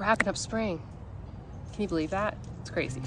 wrapping up spring. Can you believe that? It's crazy.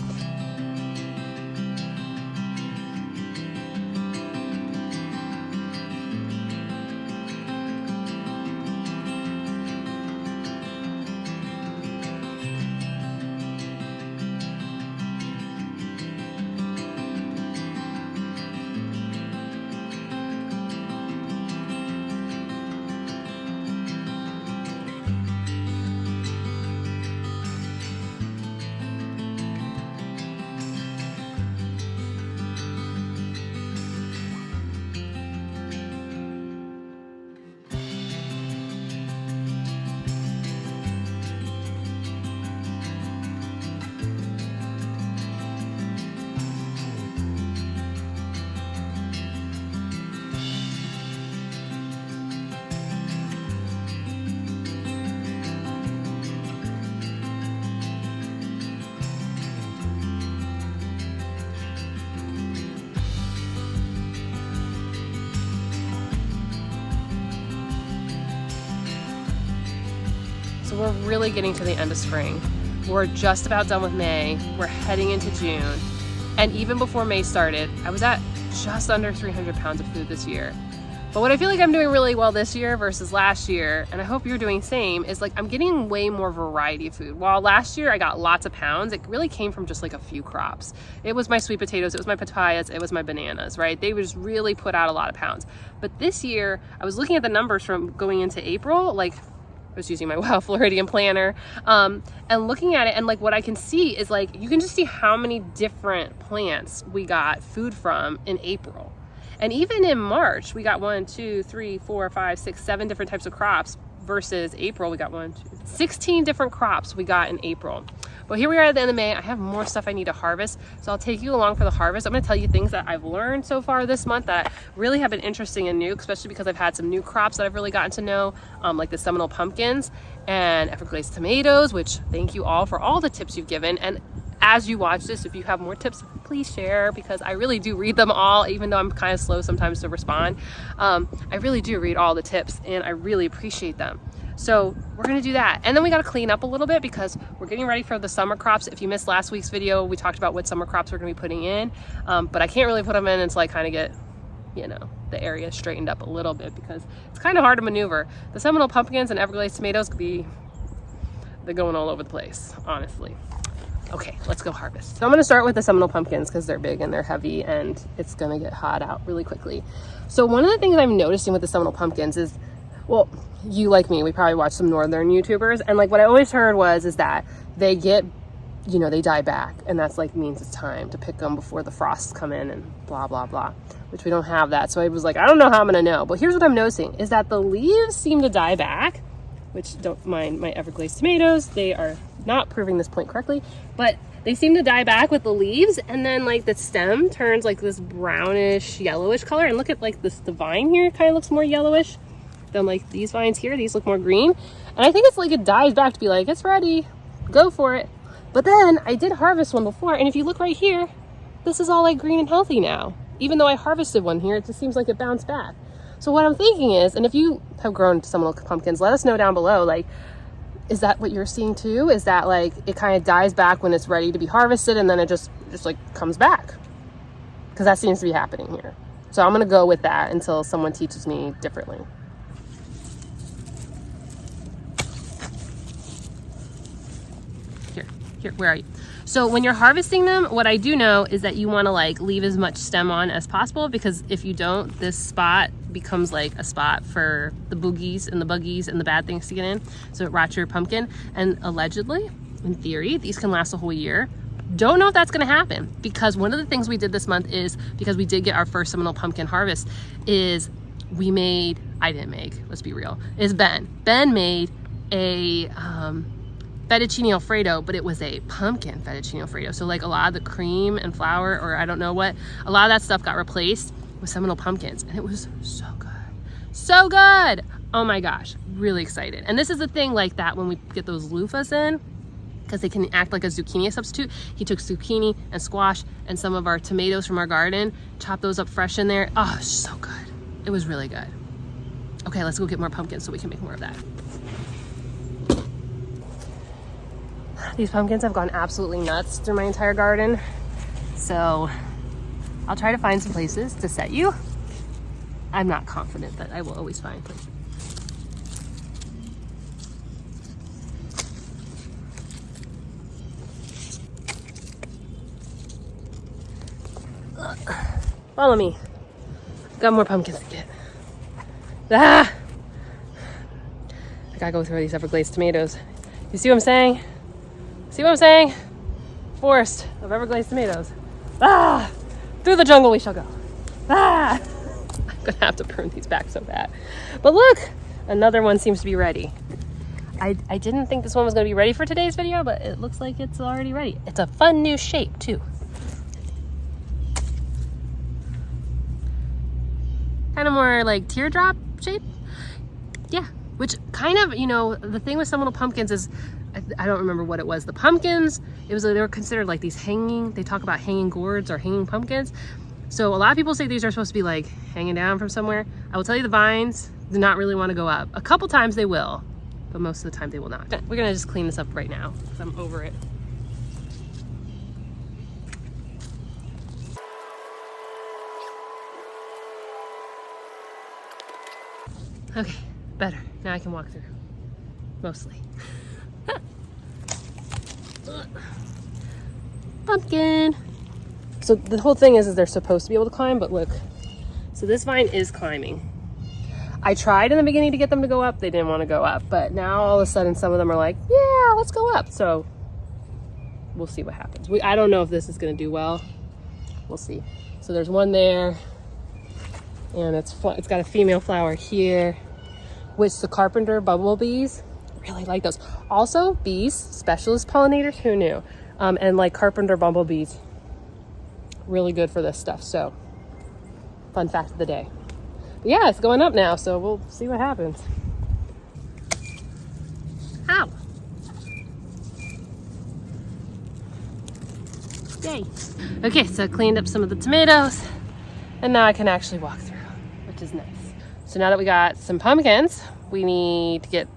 So we're really getting to the end of spring. We're just about done with May. We're heading into June. And even before May started, I was at just under 300 pounds of food this year. But what I feel like I'm doing really well this year versus last year, and I hope you're doing the same, is like I'm getting way more variety of food. While last year I got lots of pounds, it really came from just like a few crops. It was my sweet potatoes, it was my papayas, it was my bananas, right? They just really put out a lot of pounds. But this year, I was looking at the numbers from going into April, like I was using my WILDFLORIDIan planner, and looking at it, and like what I can see is like, you can just see how many different plants we got food from in April. And even in March, we got 1, 2, 3, 4, 5, 6, 7 different types of crops versus April, we got 16 different crops we got in April. But here we are at the end of May. I have more stuff I need to harvest, so I'll take you along for the harvest. I'm gonna tell you things that I've learned so far this month that really have been interesting and new, especially because I've had some new crops that I've really gotten to know, like the Seminole pumpkins and Everglades tomatoes, which thank you all for all the tips you've given. And as you watch this, if you have more tips, please share, because I really do read them all, even though I'm kind of slow sometimes to respond. I really do read all the tips and I really appreciate them. So we're gonna do that. And then we gotta clean up a little bit because we're getting ready for the summer crops. If you missed last week's video, we talked about what summer crops we're gonna be putting in, but I can't really put them in until I kind of get, you know, the area straightened up a little bit because it's kind of hard to maneuver. The Seminole pumpkins and Everglades tomatoes they're going all over the place, honestly. Okay, let's go harvest. So I'm gonna start with the Seminole pumpkins because they're big and they're heavy and it's gonna get hot out really quickly. So one of the things I'm noticing with the Seminole pumpkins is, well, you like me, we probably watch some northern YouTubers, and like what I always heard is that they get, you know, they die back, and that's like means it's time to pick them before the frosts come in and blah, blah, blah, which we don't have that. So I was like, I don't know how I'm gonna know, but here's what I'm noticing is that the leaves seem to die back, which don't mind my Everglades tomatoes. They are not proving this point correctly, but they seem to die back with the leaves, and then like the stem turns like this brownish, yellowish color. And look at like this, the vine here kind of looks more yellowish than like these vines here. These look more green. And I think it's like it dies back to be like, it's ready, go for it. But then I did harvest one before, and if you look right here, this is all like green and healthy now. Even though I harvested one here, it just seems like it bounced back. So what I'm thinking is, and if you have grown Seminole pumpkins, let us know down below, like, is that what you're seeing too? Is that like it kind of dies back when it's ready to be harvested and then it just like comes back? Because that seems to be happening here. So I'm gonna go with that until someone teaches me differently. Here, where are you? So when you're harvesting them, what I do know is that you want to like leave as much stem on as possible, because if you don't, this spot becomes like a spot for the boogies and the buggies and the bad things to get in. So it rots your pumpkin. And allegedly, in theory, these can last a whole year. Don't know if that's going to happen, because one of the things we did this month is, because we did get our first Seminole pumpkin harvest, is we made, I didn't make, let's be real, is Ben made a fettuccine alfredo, but it was a pumpkin fettuccine alfredo. So like a lot of the cream and flour, or I don't know what, a lot of that stuff got replaced with Seminole pumpkins, and it was so good. So good. Oh my gosh, really excited. And this is the thing like that when we get those loofahs in, because they can act like a zucchini substitute. He took zucchini and squash and some of our tomatoes from our garden, chopped those up fresh in there. Oh, so good. It was really good. Okay, let's go get more pumpkins so we can make more of that. These pumpkins have gone absolutely nuts through my entire garden. So I'll try to find some places to set you. I'm not confident that I will always find places. Follow me. Got more pumpkins to get. Ah! I gotta go through these Everglades tomatoes. You see what I'm saying? See what I'm saying? Forest of Everglades tomatoes. Ah! Through the jungle we shall go. Ah! I'm gonna have to prune these back so bad. But look, another one seems to be ready. I didn't think this one was gonna be ready for today's video, but it looks like it's already ready. It's a fun new shape too. Kind of more like teardrop shape. Yeah, which kind of, you know, the thing with some little pumpkins is, I don't remember what it was. The pumpkins, they were considered like these hanging, they talk about hanging gourds or hanging pumpkins. So a lot of people say these are supposed to be like hanging down from somewhere. I will tell you the vines do not really want to go up. A couple times they will, but most of the time they will not. We're gonna just clean this up right now because I'm over it. Okay, better. Now I can walk through, mostly. Pumpkin. So the whole thing is they're supposed to be able to climb, but look. So this vine is climbing. I tried in the beginning to get them to go up. They didn't want to go up, but now all of a sudden some of them are like, yeah, let's go up. So we'll see what happens. I don't know if this is going to do well. We'll see. So there's one there, and it's got a female flower here, which the carpenter bumblebees really like those. Also, bees, specialist pollinators, who knew? And like carpenter bumblebees, really good for this stuff. So, fun fact of the day. But yeah, it's going up now, so we'll see what happens. Ow! Yay! Okay, so I cleaned up some of the tomatoes, and now I can actually walk through, which is nice. So now that we got some pumpkins, we need to get,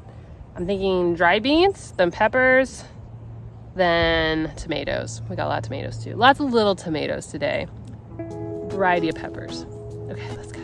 I'm thinking dried beans, then peppers, then tomatoes. We got a lot of tomatoes too. Lots of little tomatoes today. Variety of peppers. Okay, let's go.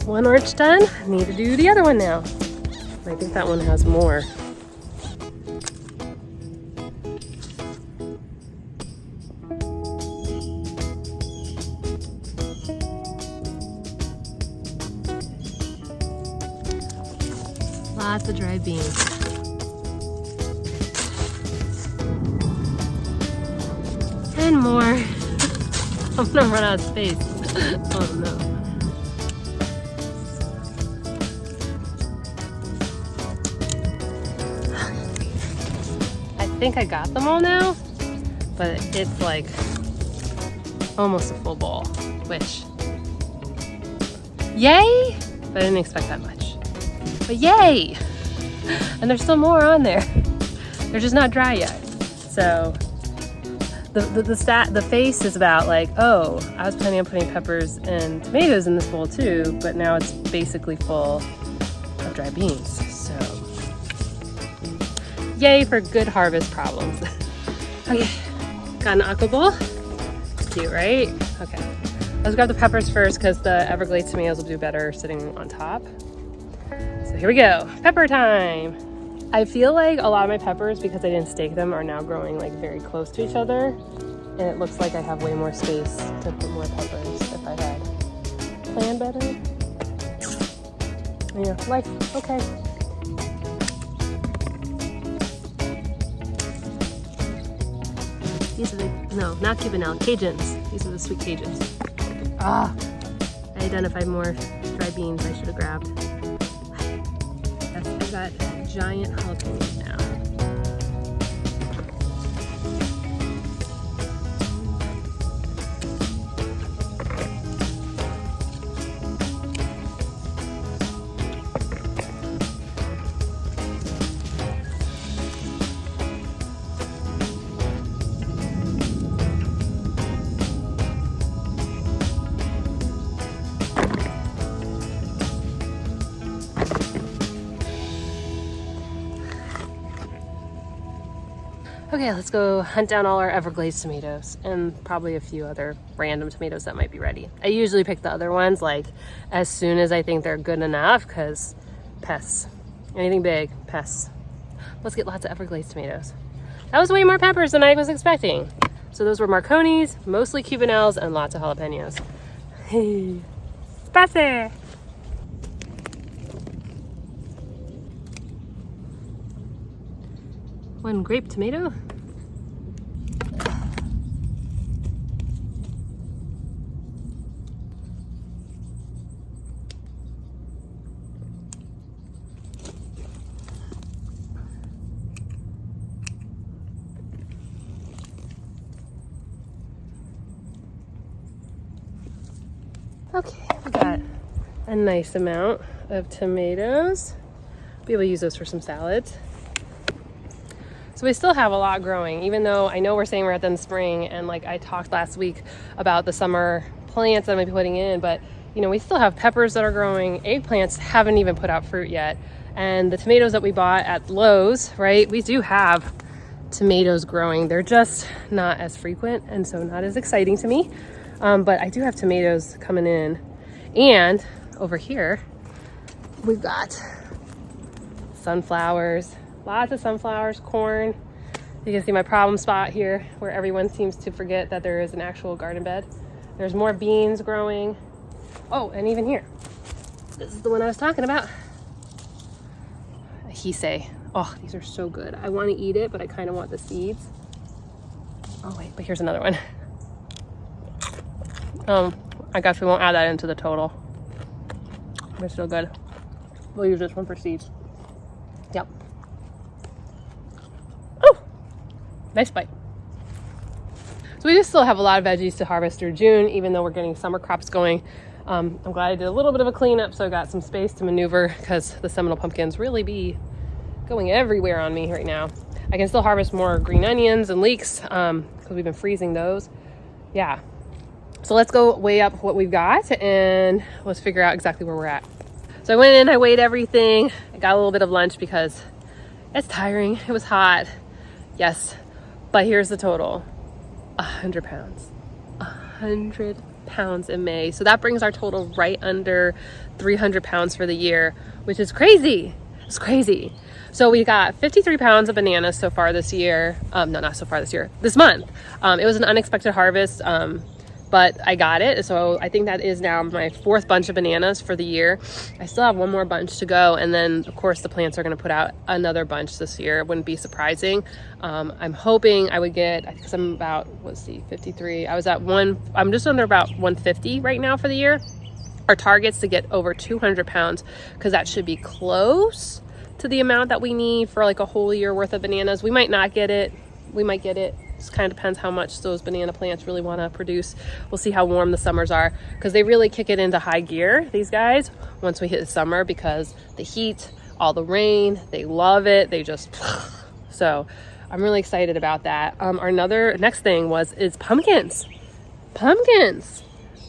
One arch done. I need to do the other one now. I think that one has more. Lots of dried beans. And more. I'm gonna run out of space. Oh no. I think I got them all now, but it's like almost a full bowl, which, yay! But I didn't expect that much, but yay! And there's still more on there. They're just not dry yet. So the face is about like, oh, I was planning on putting peppers and tomatoes in this bowl too, but now it's basically full of dry beans. So yay for good harvest problems. Okay, got an aqua bowl. Cute, right? Okay, let's grab the peppers first because the Everglades tomatoes will do better sitting on top. So here we go, pepper time. I feel like a lot of my peppers, because I didn't stake them, are now growing like very close to each other. And it looks like I have way more space to put more peppers if I had planned better. Yeah, life, okay. These are the, no, not Cubanelle, Cajuns. These are the sweet Cajuns. Ah, I identified more dry beans I should have grabbed. Yes, I got giant jalapenos now. Okay, let's go hunt down all our Everglades tomatoes and probably a few other random tomatoes that might be ready. I usually pick the other ones like as soon as I think they're good enough because pests. Anything big, pests. Let's get lots of Everglades tomatoes. That was way more peppers than I was expecting. So those were Marconis, mostly Cubanelles, and lots of jalapenos. Hey, pase! One grape tomato. Okay, we got a nice amount of tomatoes. Be able to use those for some salads. So we still have a lot growing, even though I know we're saying we're at the end of spring, and like I talked last week about the summer plants that I might be putting in, but you know, we still have peppers that are growing. Eggplants haven't even put out fruit yet. And the tomatoes that we bought at Lowe's, right? We do have tomatoes growing. They're just not as frequent and so not as exciting to me. But I do have tomatoes coming in. And over here, we've got sunflowers. Lots of sunflowers, corn. You can see my problem spot here where everyone seems to forget that there is an actual garden bed. There's more beans growing. Oh, and even here. This is the one I was talking about. A hisei. Oh, these are so good. I want to eat it, but I kind of want the seeds. Oh wait, but here's another one. I guess we won't add that into the total. They're still good. We'll use this one for seeds. Yep. Nice bite. So we just still have a lot of veggies to harvest through June, even though we're getting summer crops going. I'm glad I did a little bit of a cleanup so I got some space to maneuver because the Seminole pumpkins really be going everywhere on me right now. I can still harvest more green onions and leeks because we've been freezing those. Yeah. So let's go weigh up what we've got and let's figure out exactly where we're at. So I went in, I weighed everything. I got a little bit of lunch because it's tiring. It was hot. Yes. But here's the total, 100 pounds, 100 pounds in May. So that brings our total right under 300 pounds for the year, which is crazy. It's crazy. So we got 53 pounds of bananas so far this year. No, not so far this year, this month. It was an unexpected harvest, but I got it. So I think that is now my 4th bunch of bananas for the year. I still have one more bunch to go. And then of course the plants are going to put out another bunch this year. It wouldn't be surprising. I'm hoping I would get, because I'm about, let's see, 53. I was at I'm just under about 150 right now for the year. Our target's to get over 200 pounds because that should be close to the amount that we need for like a whole year worth of bananas. We might not get it. We might get it. Just kind of depends how much those banana plants really want to produce. We'll see how warm the summers are because they really kick it into high gear, these guys, once we hit the summer because the heat, all the rain, they love it. They just, so I'm really excited about that. Our next thing is pumpkins. Pumpkins.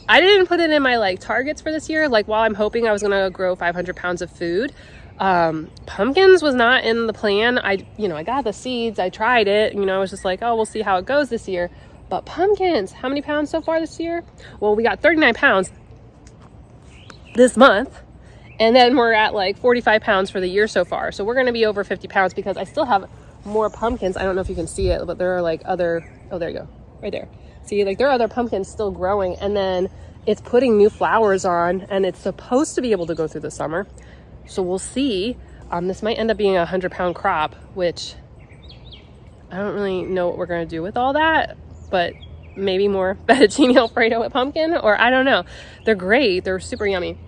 I didn't put it in my like targets for this year. Like while I'm hoping I was going to grow 500 pounds of food, pumpkins was not in the plan. I got the seeds, I tried it, I was just like, oh, we'll see how it goes this year. But pumpkins, how many pounds so far this year? Well, we got 39 pounds this month, and then we're at like 45 pounds for the year so far. So we're going to be over 50 pounds because I still have more pumpkins. I don't know if you can see it, but there are like other, oh, there you go, right there. See, like there are other pumpkins still growing, and then it's putting new flowers on, and it's supposed to be able to go through the summer. So we'll see. This might end up being a 100-pound crop, which I don't really know what we're gonna do with all that, but maybe more fettuccine Alfredo with pumpkin, or I don't know. They're great, they're super yummy.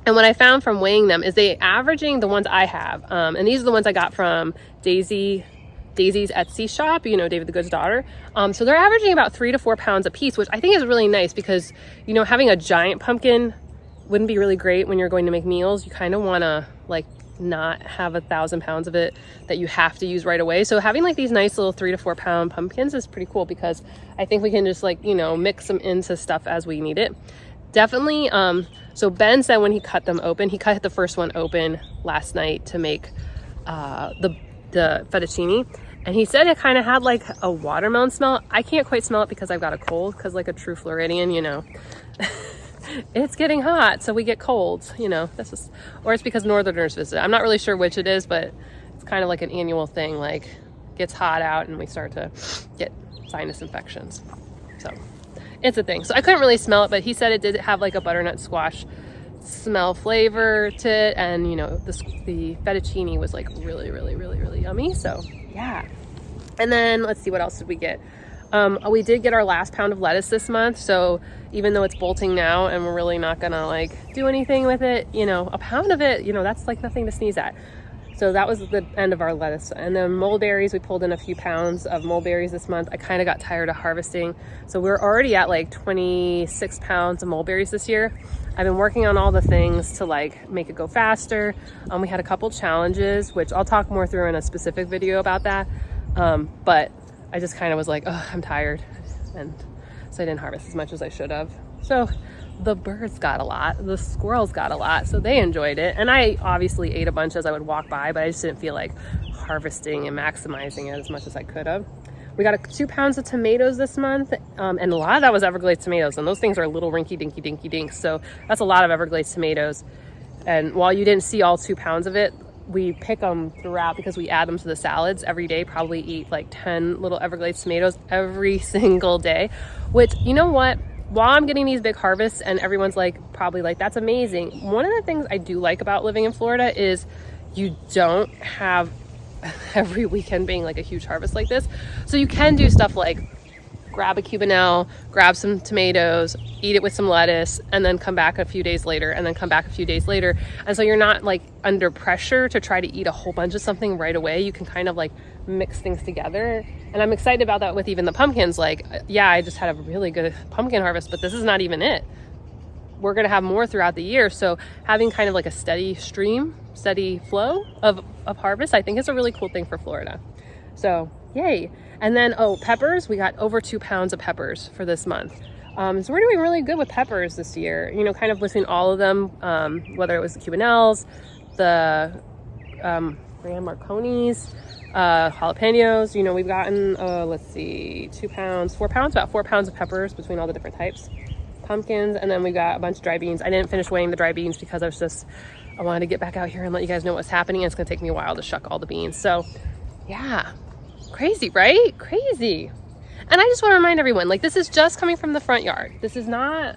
And what I found from weighing them is they averaging the ones I have, and these are the ones I got from Daisy's Etsy shop, you know, David the Good's daughter. So they're averaging about 3 to 4 pounds a piece, which I think is really nice because, you know, having a giant pumpkin wouldn't be really great when you're going to make meals. You kind of want to like not have 1,000 pounds of it that you have to use right away. So having like these nice little 3 to 4 pound pumpkins is pretty cool because I think we can just like, you know, mix them into stuff as we need it. Definitely. So Ben said when he cut them open, he cut the first one open last night to make the fettuccine, and he said it kind of had like a watermelon smell. I can't quite smell it because I've got a cold, because like a true Floridian, you know, it's getting hot, so we get colds, you know. This is, or it's because northerners visit. I'm not really sure which it is, but it's kind of like an annual thing. Like, gets hot out and we start to get sinus infections. So it's a thing. So I couldn't really smell it, but he said it did have like a butternut squash smell flavor to it, and you know, the fettuccine was like really yummy. So yeah. And then let's see, what else did we get? We did get our last pound of lettuce this month, so even though it's bolting now and we're really not gonna like do anything with it, you know, a pound of it, you know, that's like nothing to sneeze at. So that was the end of our lettuce. And then mulberries, we pulled in a few pounds of mulberries this month. I kind of got tired of harvesting, so we're already at like 26 pounds of mulberries this year. I've been working on all the things to like make it go faster. We had a couple challenges, which I'll talk more through in a specific video about that. But I just kind of was like, oh, I'm tired. And so I didn't harvest as much as I should have. So the birds got a lot, the squirrels got a lot, so they enjoyed it. And I obviously ate a bunch as I would walk by, but I just didn't feel like harvesting and maximizing it as much as I could have. We got 2 pounds of tomatoes this month, and a lot of that was Everglades tomatoes, and those things are little rinky dinky dinks, so that's a lot of Everglades tomatoes. And while you didn't see all 2 pounds of it, we pick them throughout because we add them to the salads every day. Probably eat like 10 little Everglades tomatoes every single day, which, you know what, while I'm getting these big harvests and everyone's like probably like, that's amazing, one of the things I do like about living in Florida is you don't have every weekend being like a huge harvest like this. So you can do stuff like grab a Cubanelle, grab some tomatoes, eat it with some lettuce, and then come back a few days later, and then come back a few days later. And so you're not like under pressure to try to eat a whole bunch of something right away. You can kind of like mix things together. And I'm excited about that with even the pumpkins. Like, yeah, I just had a really good pumpkin harvest, but this is not even it. We're going to have more throughout the year. So having kind of like a steady stream, steady flow of harvest, I think is a really cool thing for Florida. So yay. And then, oh, peppers, we got over 2 pounds of peppers for this month. So we're doing really good with peppers this year, you know, kind of listing all of them, whether it was the Cubanelles, the Grand Marconis, jalapenos. You know, we've gotten, let's see, 2 pounds, 4 pounds, about 4 pounds of peppers between all the different types. Pumpkins, and then we got a bunch of dry beans. I didn't finish weighing the dry beans because I wanted to get back out here and let you guys know what's happening. And it's gonna take me a while to shuck all the beans. So yeah, crazy, right? Crazy. And I just want to remind everyone, like, this is just coming from the front yard. This is not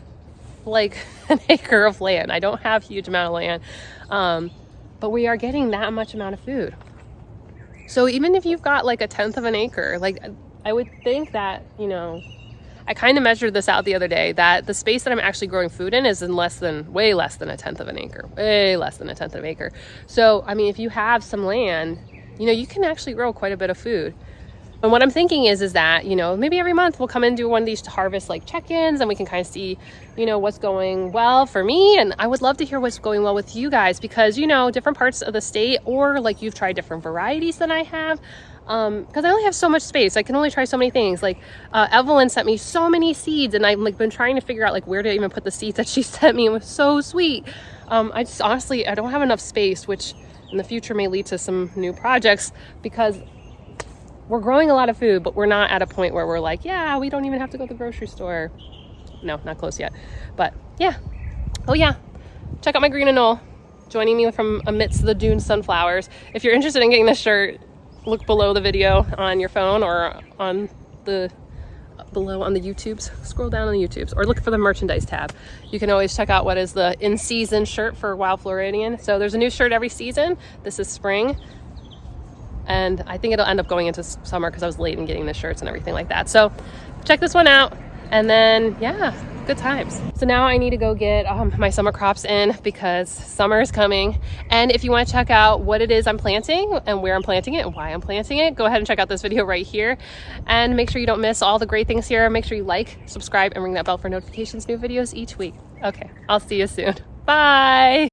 like an acre of land. I don't have a huge amount of land, but we are getting that much amount of food. So even if you've got like 1/10 of an acre, like, I would think that, you know, I kind of measured this out the other day, that the space that I'm actually growing food in is in way less than 1/10 of an acre, way less than 1/10 of an acre. So, I mean, if you have some land, you know, you can actually grow quite a bit of food. And what I'm thinking is that, you know, maybe every month we'll come and do one of these harvest like check-ins, and we can kind of see, you know, what's going well for me. And I would love to hear what's going well with you guys, because, you know, different parts of the state, or like you've tried different varieties than I have. Because I only have so much space. I can only try so many things. Like Evelyn sent me so many seeds, and I've like been trying to figure out like where to even put the seeds that she sent me. It was so sweet. I just honestly, I don't have enough space, which in the future may lead to some new projects, because we're growing a lot of food, but we're not at a point where we're like, yeah, we don't even have to go to the grocery store. No, not close yet. But yeah. Oh yeah. Check out my green anole, joining me from amidst the dune sunflowers. If you're interested in getting this shirt, look below the video on your phone, or on the below on the YouTubes. Scroll down on the YouTubes, or look for the merchandise tab. You can always check out what is the in-season shirt for Wild Floridian. So there's a new shirt every season. This is spring. And I think it'll end up going into summer because I was late in getting the shirts and everything like that. So check this one out. And then, yeah, good times. So now I need to go get my summer crops in because summer is coming. And if you want to check out what it is I'm planting and where I'm planting it and why I'm planting it, go ahead and check out this video right here. And make sure you don't miss all the great things here. Make sure you like, subscribe, and ring that bell for notifications, new videos each week. Okay, I'll see you soon. Bye.